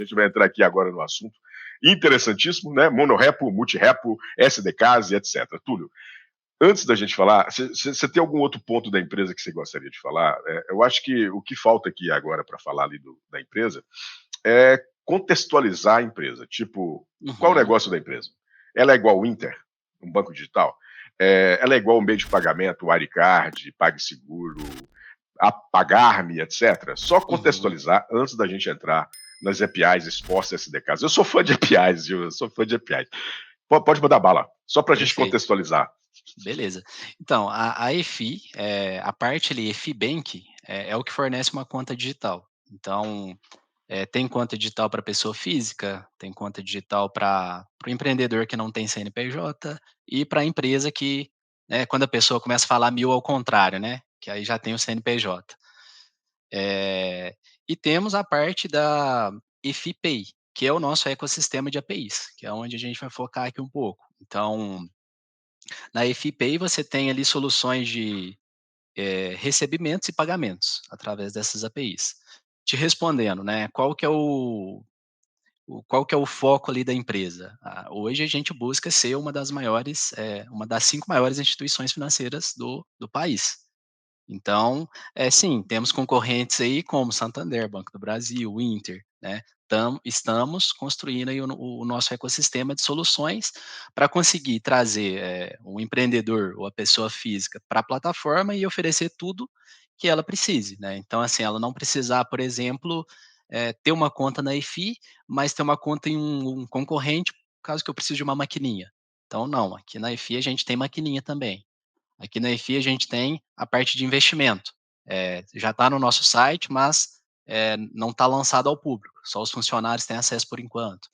gente vai entrar aqui agora no assunto interessantíssimo, né? Monorepo, multirepo, SDKs e etc. Túlio, antes da gente falar, você tem algum outro ponto da empresa que você gostaria de falar? Eu acho que o que falta aqui agora para falar ali da empresa é contextualizar a empresa. Tipo, qual o Uhum. negócio da empresa? Ela é igual ao Inter, um banco digital? Ela é igual ao meio de pagamento, o Aricard, PagSeguro, a Pagar.me, etc. Só Uhum. contextualizar antes da gente entrar nas APIs expostas SDKs. Eu sou fã de APIs, viu? Eu sou fã de APIs. Pode mandar bala, só para a gente Perfeito. contextualizar. Beleza. Então, a EFI, a parte ali, EFI Bank, é o que fornece uma conta digital. Então, tem conta digital para pessoa física, tem conta digital para o empreendedor que não tem CNPJ e para a empresa que, né, quando a pessoa começa a falar 1000 ao contrário, né, que aí já tem o CNPJ. Eh, e temos a parte da EFI Pay, que é o nosso ecossistema de APIs, que é onde a gente vai focar aqui um pouco. Então, na EFI Pay você tem ali soluções de recebimentos e pagamentos através dessas APIs. Te respondendo, né, qual que é o foco ali da empresa? Hoje a gente busca ser uma das maiores, uma das 5 maiores instituições financeiras do país. Então, sim, temos concorrentes aí como Santander, Banco do Brasil, Inter, né. Estamos construindo aí o nosso ecossistema de soluções para conseguir trazer, o empreendedor ou a pessoa física para a plataforma e oferecer tudo que ela precise, né. Então, assim, ela não precisar, por exemplo, ter uma conta na EFI, mas ter uma conta em um concorrente, caso que eu precise de uma maquininha. Então não, aqui na EFI a gente tem maquininha também. Aqui na EFI a gente tem a parte de investimento. Já está no nosso site, mas, não está lançado ao público, só os funcionários têm acesso por enquanto.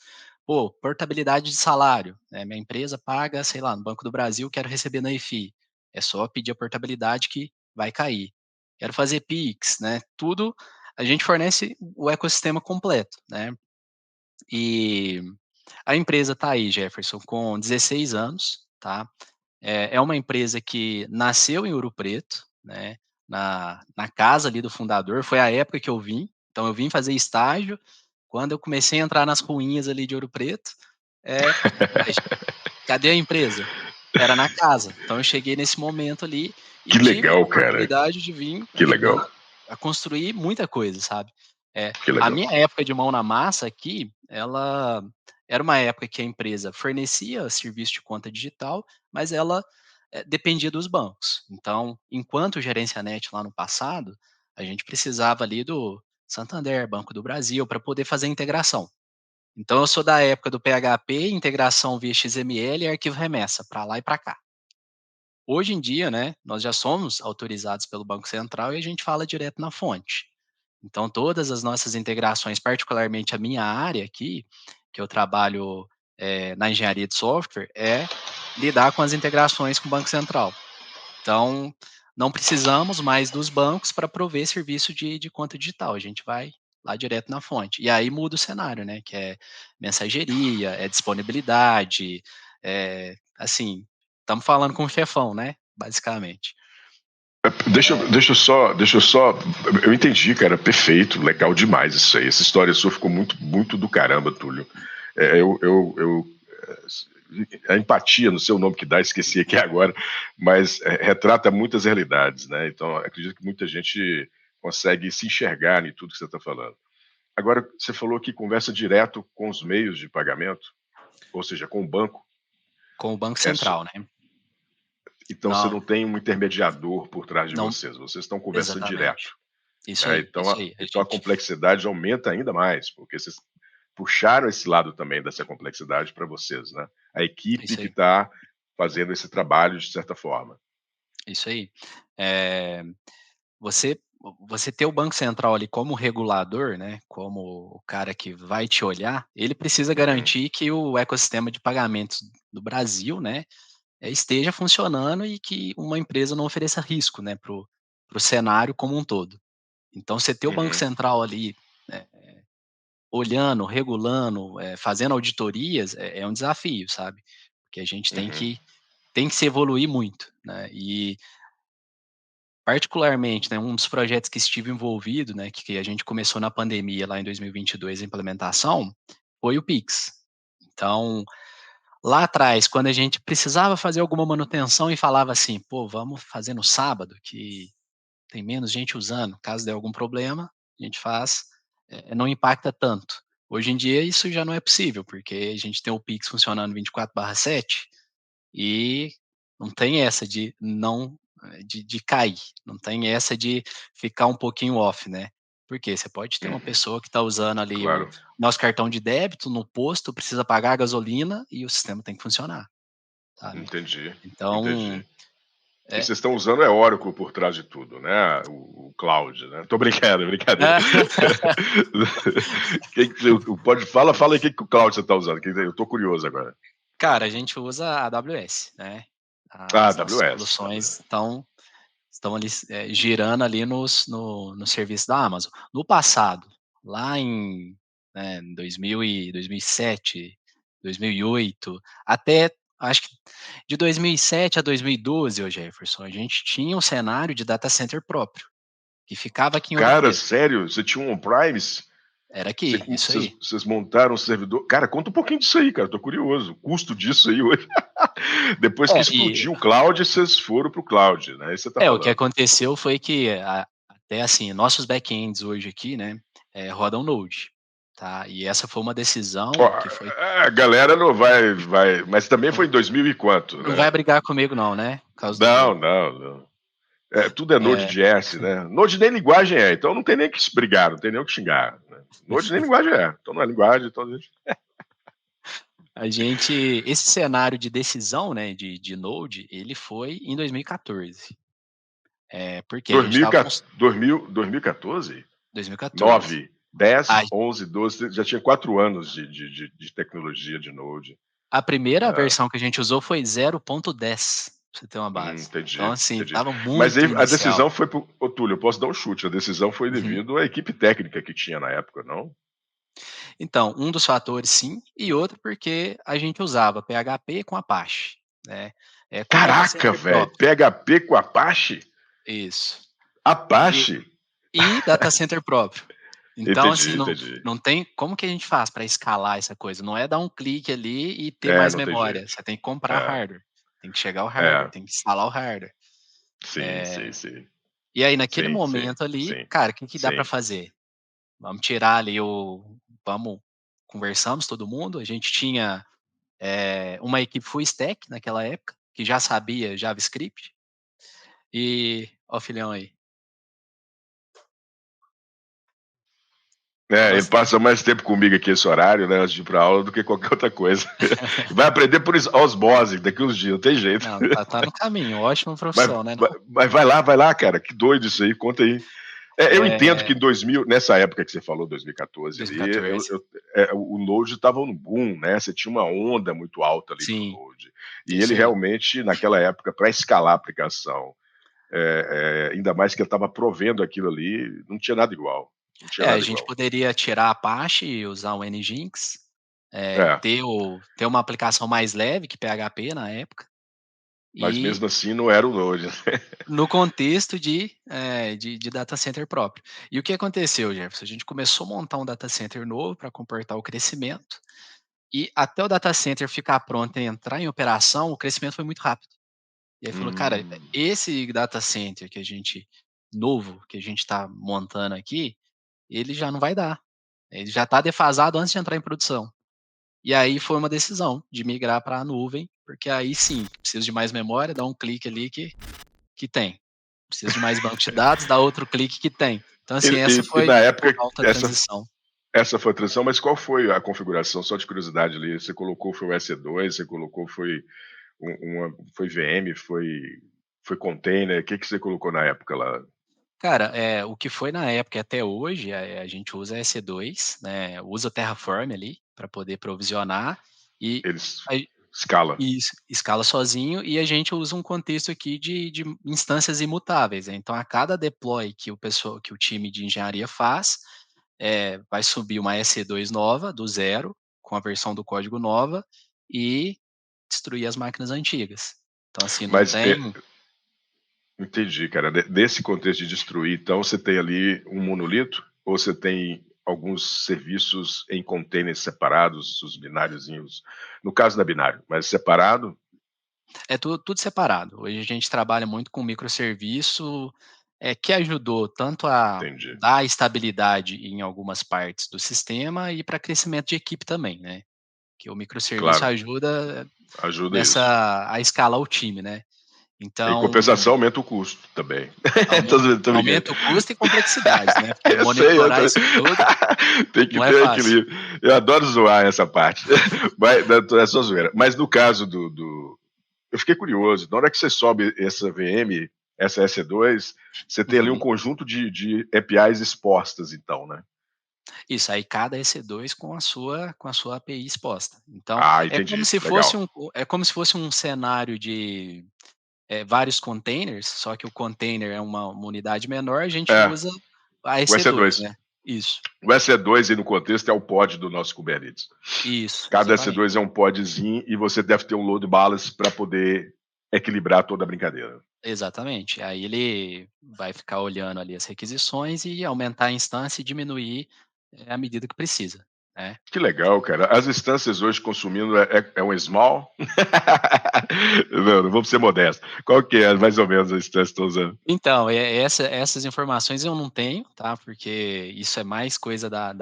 Pô, portabilidade de salário, minha empresa paga, sei lá, no Banco do Brasil, quero receber na EFI. É só pedir a portabilidade que vai cair. Quero fazer Pix, né, tudo a gente fornece o ecossistema completo, né. E a empresa está aí, Jefferson, com 16 anos, tá. É uma empresa que nasceu em Ouro Preto, né, na casa ali do fundador, foi a época que eu vim, então eu vim fazer estágio, quando eu comecei a entrar nas ruínas ali de Ouro Preto, ué, cadê a empresa? Era na casa, então eu cheguei nesse momento ali e Que tive a legal, cara. oportunidade de vir Que legal. ajudando a construir muita coisa, sabe. Que A legal. minha época de mão na massa aqui, ela era uma época que a empresa fornecia serviço de conta digital, mas ela, dependia dos bancos. Então, enquanto Gerencianet lá no passado, a gente precisava ali do Santander, Banco do Brasil, para poder fazer a integração. Então eu sou da época do PHP, integração via XML e arquivo remessa, para lá e para cá. Hoje em dia, né, nós já somos autorizados pelo Banco Central e a gente fala direto na fonte. Então todas as nossas integrações, particularmente a minha área aqui, que eu trabalho, na engenharia de software, é lidar com as integrações com o Banco Central. Então, não precisamos mais dos bancos para prover serviço de conta digital, a gente vai lá direto na fonte. E aí muda o cenário, né, que é mensageria, é disponibilidade, assim, estamos falando com o chefão, né, basicamente. Deixa eu só. Eu entendi, cara. Perfeito, legal demais isso aí. Essa história sua ficou muito, muito do caramba, Túlio. A empatia, não sei o nome que dá, esqueci aqui agora, mas retrata muitas realidades, né? Então, acredito que muita gente consegue se enxergar em tudo que você está falando. Agora, você falou que conversa direto com os meios de pagamento, ou seja, com o banco. Com o Banco É só- Central, né. então, você Não, não tem um intermediador por trás de não vocês estão conversando exatamente. direto. Né? Então, Isso aí, a então a gente complexidade aumenta ainda mais, porque vocês puxaram esse lado também dessa complexidade para vocês, né? A equipe isso que aí, está fazendo esse trabalho de certa forma. isso aí. Eh, você você ter o Banco Central ali como regulador, né, como o cara que vai te olhar, ele precisa Uhum, garantir que o ecossistema de pagamentos do Brasil, né, esteja funcionando e que uma empresa não ofereça risco, né, para o cenário como um todo. Então você ter o Banco uhum, Central ali, né, olhando, regulando, fazendo auditorias é um desafio, sabe, porque a gente uhum. tem que se evoluir muito, né, e particularmente, né, um dos projetos que estive envolvido, né, que a gente começou na pandemia lá em 2022 a implementação, foi o Pix. Então, lá atrás, quando a gente precisava fazer alguma manutenção e falava assim: "Pô, vamos fazer no sábado que tem menos gente usando, caso der algum problema, a gente faz, não impacta tanto". Hoje em dia isso já não é possível, porque a gente tem o Pix funcionando 24/7 e não tem essa de não de cair, não tem essa de ficar um pouquinho off, né. Porque você pode ter uma Uhum, pessoa que está usando ali o claro, nosso cartão de débito no posto, precisa pagar a gasolina e o sistema tem que funcionar, sabe. entendi, Então, entendi. E é vocês estão usando é Oracle por trás de tudo, né, o cloud, né. Tô brincando, brincadeira. Que o pode fala aí que o cloud você tá usando, que eu tô curioso agora. Cara, a gente usa a AWS, né. Ah, As nossas AWS, soluções AWS. estão ali, girando ali no serviço da Amazon. No passado, lá em, 2007, 2008, até acho que de 2007 a 2012, ô Jefferson, a gente tinha um cenário de data center próprio, que ficava aqui em Ouro Cara, Preto. sério? Você tinha um on-premise? Era aqui, isso aí. Vocês montaram um servidor? Cara, conta um pouquinho disso aí, cara, tô curioso. O custo disso aí hoje. Depois que É, e explodiu o cloud, vocês foram para o cloud, né, isso você tá o que falando. aconteceu foi que até assim, nossos backends hoje aqui, né, rodam Node, tá. E essa foi uma Ó, decisão que foi a galera não vai mas também foi em 2000 e quanto, não vai né? brigar comigo não, né, por causa Não, do não, não. É, tudo é é, Node.js, né? Node nem linguagem é, então não tem nem que se brigar, não tem nem o que xingar, né? Node nem linguagem é, então não é linguagem, então a gente a gente esse cenário de decisão, né, de Node, ele foi em 2014, porque a gente estava 2014? 2014. 9, 10, A 11, 12, já tinha 4 anos de tecnologia de Node. a primeira É, versão que a gente usou foi 0.10, pra você ter uma base. Então, entendi, assim, entendi. estava Mas muito aí a inicial. decisão foi pro ô Túlio, eu posso dar um chute, a decisão foi Uhum. devido à equipe técnica que tinha na época, não? Então, um dos fatores sim, e outro porque a gente usava PHP com Apache, né, com data Caraca, center velho, próprio. PHP com Apache? Isso. E Apache? e data center próprio. Então, assim, Entendi, não entendi. não tem como que a gente faz para escalar essa coisa? Não é dar um clique ali e ter É, mais não tem memória, jeito. você tem que comprar É, hardware, tem que chegar o hardware, é. tem que instalar o hardware. Sim, sim, Eh, sim. e aí naquele Sim, sim, momento ali, sim, cara, o que que dá para sim. fazer? Vamos tirar ali o vamos conversamos todo mundo, a gente tinha, uma equipe full stack naquela época, que já sabia JavaScript, e ó o filhão aí. É, ele Nossa, passa mais tempo comigo aqui esse horário, né, antes de ir pra aula, do que qualquer outra coisa. Vai aprender por osmose daqui uns dias, não tem jeito. não, tá no caminho, ótima Mas profissão, né vai não? mas vai lá, cara, que doido isso aí, conta aí. Eu entendo que É, em 2000, nessa época que você falou, 2014 ali, 2014. o Node estava no boom, né, você tinha uma onda muito alta ali para o Sim, Node. E isso ele aí. realmente, naquela época, para escalar a aplicação, ainda mais que ele estava provendo aquilo ali, não tinha nada igual. Não tinha A nada gente igual. poderia tirar a Apache e usar o Nginx, É, ter uma aplicação mais leve que PHP na época, mas e mesmo assim não era o Node. no contexto de data center próprio. E o que aconteceu, Jefferson? A gente começou a montar um data center novo para comportar o crescimento, e até o data center ficar pronto e entrar em operação, o crescimento foi muito rápido. E aí falou: "Cara, Hum, esse data center que a gente novo, que a gente está montando aqui, ele já não vai dar. Ele já está defasado antes de entrar em produção". E aí foi uma decisão de migrar para a nuvem, porque aí sim, preciso de mais memória, dá um clique ali que tem. Preciso de mais banco de dados, dá outro clique que tem. Então assim, essa e foi na uma época, alta essa transição. Essa foi a transição, mas qual foi a configuração? Só de curiosidade ali, você colocou foi o EC2, você colocou foi foi VM, foi container, o que que você colocou na época lá? Cara, o que foi na época e até hoje, a gente usa EC2, né, usa o Terraform ali para poder provisionar e Eles aí escala. isso, escala sozinho e a gente usa um contexto aqui de instâncias imutáveis, né, então a cada deploy que o time de engenharia faz, vai subir uma EC2 nova, do zero, com a versão do código nova, e destruir as máquinas antigas. Então assim, não Mas, tem Entendi, cara. Nesse contexto de destruir, então você tem ali um monolito ou você tem alguns serviços em containers separados, os bináriozinhos, no caso da binário, mas separado? É tudo separado. Hoje a gente trabalha muito com microserviço, que ajudou tanto a Entendi. dar estabilidade em algumas partes do sistema e para crescimento de equipe também, né, que o microserviço Claro, ajuda ajuda isso. nessa a escalar o time, né. Em Então, compensação, aumenta o custo também. aumen Tô brincando. aumenta o custo e complexidades, né, porque Eu sei, eu monitorar sei. isso tudo Tem que não é ter fácil. equilíbrio. Eu adoro zoar essa parte, mas é só zoeira. Mas no caso do eu fiquei curioso, na hora que você sobe essa VM, essa EC2, você tem ali um Uhum. conjunto de APIs expostas então, né? Isso, aí cada EC2 com a sua API exposta. Então, Ah, é como entendi, se fosse legal. um cenário de, vários containers, só que o container é uma unidade menor, a gente É, usa a o EC2, EC2. né. Isso, O EC2 aí no contexto é o pod do nosso Kubernetes. isso, Cada exatamente. EC2 é um podzinho e você deve ter um load balance para poder equilibrar toda a brincadeira. Exatamente. Aí ele vai ficar olhando ali as requisições e aumentar a instância e diminuir, à medida que precisa, né. Que legal, cara. As instâncias hoje consumindo é um small? Não vamos ser modesto. Qual que é mais ou menos a instância que estou usando? Então, essas informações eu não tenho, tá, porque isso é mais coisa da Isso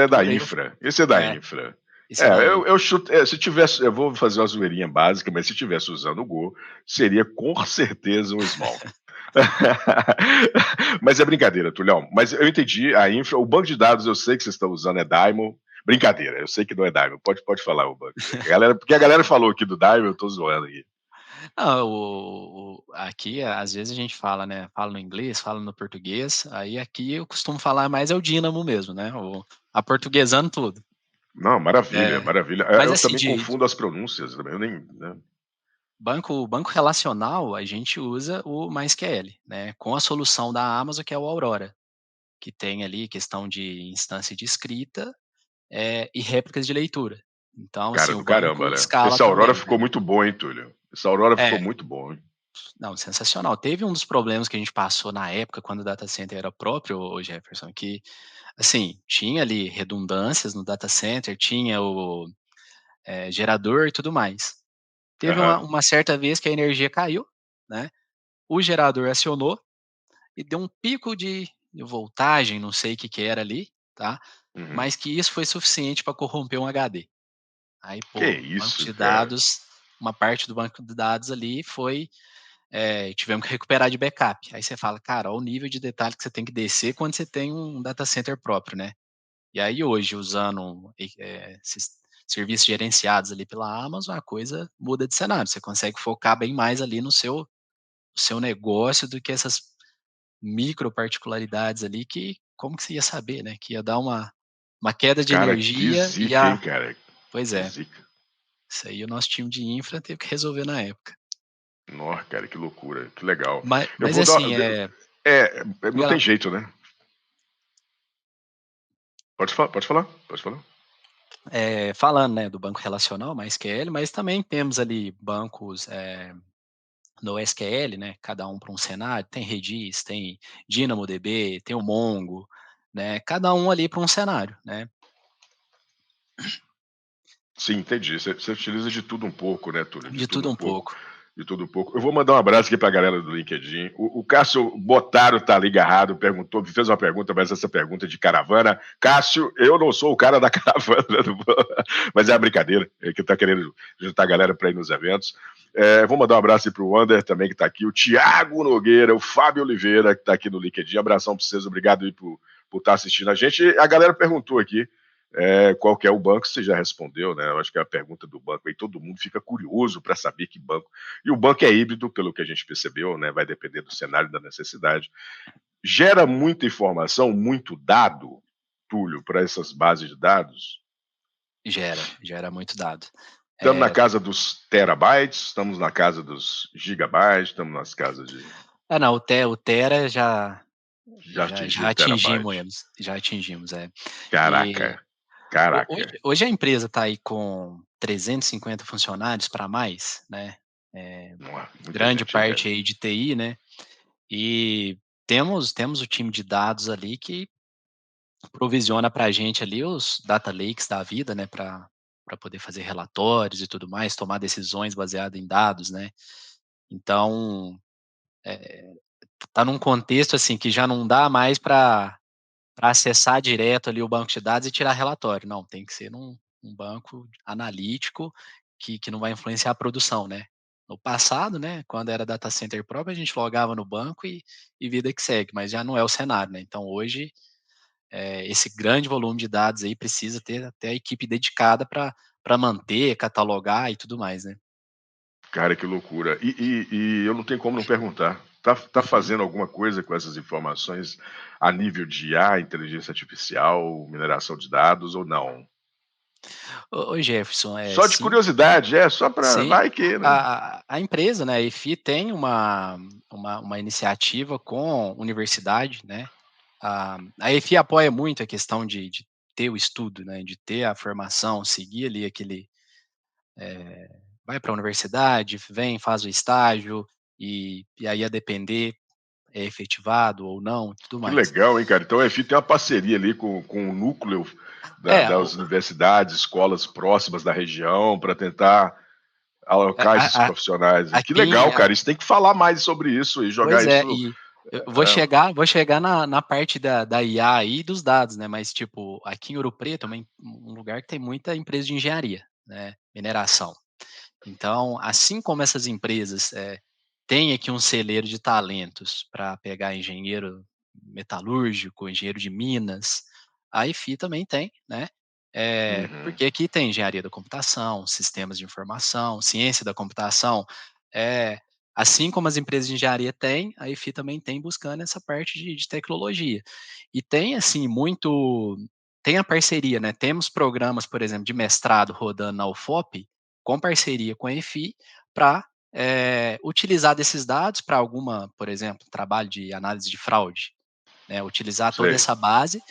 é da infraestrutura, infra, isso é da é, infra. isso É, é da eu infra. chuto, se tivesse, eu vou fazer uma zoeirinha básica, mas se tivesse usando o Go, seria com certeza um small. Mas é brincadeira, Tulhão. Mas eu entendi a infra, o banco de dados eu sei que vocês estão usando é Daimon. Brincadeira, eu sei que não é Daimon. Pode falar o banco. Porque a galera falou aqui do Daimon, eu tô zoando aqui. Não, aqui, às vezes, a gente fala, né, fala no inglês, fala no português, aí aqui eu costumo falar mais é o Dínamo mesmo, né, aportuguesando tudo. Não, maravilha, É, maravilha. mas Eu assim, também de confundo as pronúncias, eu nem, né? banco relacional, a gente usa o MySQL, né, com a solução da Amazon, que é o Aurora, que tem ali questão de instância de escrita, e réplicas de leitura. Então, Cara assim, o do caramba, banco né? escala Esse Aurora também, ficou né. muito bom, hein, Túlio? Esse Aurora ficou É. muito bom, hein? Não, sensacional. Teve um dos problemas que a gente passou na época, quando o data center era próprio, ô Jefferson, que, assim, tinha ali redundâncias no data center, tinha o, gerador e tudo mais. Teve uma Aham. uma certa vez que a energia caiu, né, o gerador acionou e deu um pico de voltagem, não sei o que que era ali, tá, Uhum. mas que isso foi suficiente para corromper um HD. Aí, Que pô, banco isso, de cara. dados, uma parte do banco de dados ali foi, tivemos que recuperar de backup. Aí você fala: "Cara, olha o nível de detalhe que você tem que descer quando você tem um data center próprio, né". E aí hoje usando esses serviços gerenciados ali pela Amazon, a coisa muda de cenário, você consegue focar bem mais ali no seu negócio do que essas micro particularidades ali que como que você ia saber, né, que ia dar uma queda de Cara, que energia e zica, hein, cara. pois Que é, zica. isso aí o nosso time de infra teve que resolver na época. Nossa, cara, que loucura, que legal. Eu Mas vou dar. assim, Não diga tem lá. jeito, né? Pode falar, pode falar. Falando, né, do banco relacional, MySQL, mas também temos ali bancos, no SQL, né, cada um para um cenário, tem Redis, tem DynamoDB, tem o Mongo, né, cada um ali para um cenário, né. Sim, entendi. Você utiliza de tudo um pouco, né, Túlio? De De tudo tudo um um pouco. pouco. De tudo um pouco. Eu vou mandar um abraço aqui pra galera do LinkedIn. O Cássio Botaro tá ali agarrado, perguntou, fez uma pergunta, mas essa pergunta é de caravana. Cássio, eu não sou o cara da caravana, mas é uma brincadeira, é que tá querendo juntar a galera para ir nos eventos. Vou mandar um abraço aí pro Wander também, que tá aqui, o Tiago Nogueira, o Fábio Oliveira, que tá aqui no LinkedIn. Abração pra vocês, obrigado aí por estar assistindo a gente. A galera perguntou aqui qual que é o banco, você já respondeu, né? Eu acho que é a pergunta do banco aí, todo mundo fica curioso para saber que banco. E o banco é híbrido, pelo que a gente percebeu, né? Vai depender do cenário e da necessidade. Gera muita informação, muito dado, Túlio, para essas bases de dados. Gera muito dado. Estamos na Eh, casa dos terabytes, estamos na casa dos gigabytes, estamos nas casas de. não, o Tera já Já já atingiu já o atingimos terabyte. eles, já atingimos, é. E Caraca, hoje caraca. hoje a empresa está aí com 350 funcionários para mais, né, Nossa, muita grande gente, hein, parte cara? aí de TI, né. E temos o time de dados ali que provisiona para a gente ali os data lakes da vida, né, para poder fazer relatórios e tudo mais, tomar decisões baseado em dados, né. Então, eh, tá num contexto, assim, que já não dá mais para acessar direto ali o banco de dados e tirar relatório, não, tem que ser num banco analítico que não vai influenciar a produção, né. No passado, né, quando era data center próprio, a gente logava no banco e vida que segue, mas já não é o cenário, né. Então hoje, esse grande volume de dados aí precisa ter até a equipe dedicada para manter, catalogar e tudo mais, né. Cara, que loucura. E eu não tenho como não perguntar. Tá Uhum. fazendo alguma coisa com essas informações a nível de IA, inteligência artificial, mineração de dados ou não? Ô Jefferson, Só de sim, curiosidade, só para sim. vai que, né. A empresa, né, a EFI tem uma iniciativa com universidade, né. A EFI apoia muito a questão de ter o estudo, né, de ter a formação, seguir ali aquele, vai para a universidade, vem, faz o estágio, e aí a depender é efetivado ou não e tudo Que mais. legal, hein, cara. Então a EFI tem uma parceria ali com o núcleo É, das universidades, escolas próximas da região para tentar alocar esses a profissionais. Que aqui legal, cara. Isso tem que falar mais sobre isso e jogar pois é, isso. e eu É, vou chegar na parte da IA aí e dos dados, né, mas tipo, aqui em Ouro Preto é um lugar que tem muita empresa de engenharia, né, mineração. Então, assim como essas empresas, têm aqui um celeiro de talentos para pegar engenheiro metalúrgico, engenheiro de minas, a EFI também tem, né, uhum. porque aqui tem engenharia da computação, sistemas de informação, ciência da computação, eh, assim como as empresas de engenharia têm, a EFI também tem buscando essa parte de tecnologia. E tem, assim, tem a parceria, né, temos programas, por exemplo, de mestrado rodando na UFOP, com parceria com a EFI, para utilizar desses dados para alguma, por exemplo, trabalho de análise de fraude, né, utilizar toda Sei. essa base,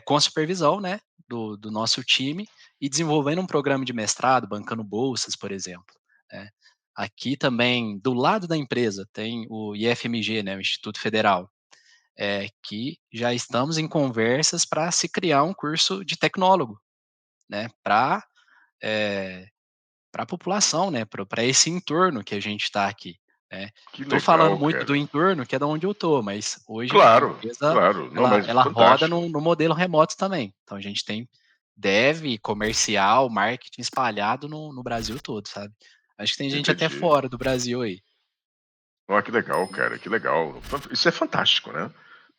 com supervisão, né, do nosso time e desenvolvendo um programa de mestrado, bancando bolsas, por exemplo, né. Aqui também, do lado da empresa, tem o IFMG, né, o Instituto Federal, que já estamos em conversas para se criar um curso de tecnólogo, né, para a população, né, para esse entorno que a gente está aqui, né. Que Estou falando legal, muito do cara. entorno, que é da onde eu estou, mas hoje a Claro, empresa claro. Não, ela mas ela roda fantástico. no modelo remoto também. Então a gente tem dev, comercial, marketing espalhado no Brasil todo, sabe. Acho que tem gente até Entendi. fora do Brasil aí. Ó, que legal, cara, que legal. Isso é fantástico, né.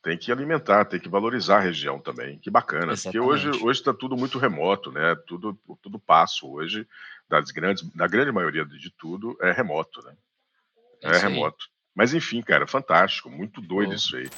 Tem que alimentar, tem que valorizar a região também. Que bacana, porque hoje Exatamente. hoje está tudo muito remoto, né, tudo passo hoje, da grande maioria de tudo é remoto, né, É é isso aí. remoto. Mas enfim, cara, fantástico, muito doido Ô isso aí.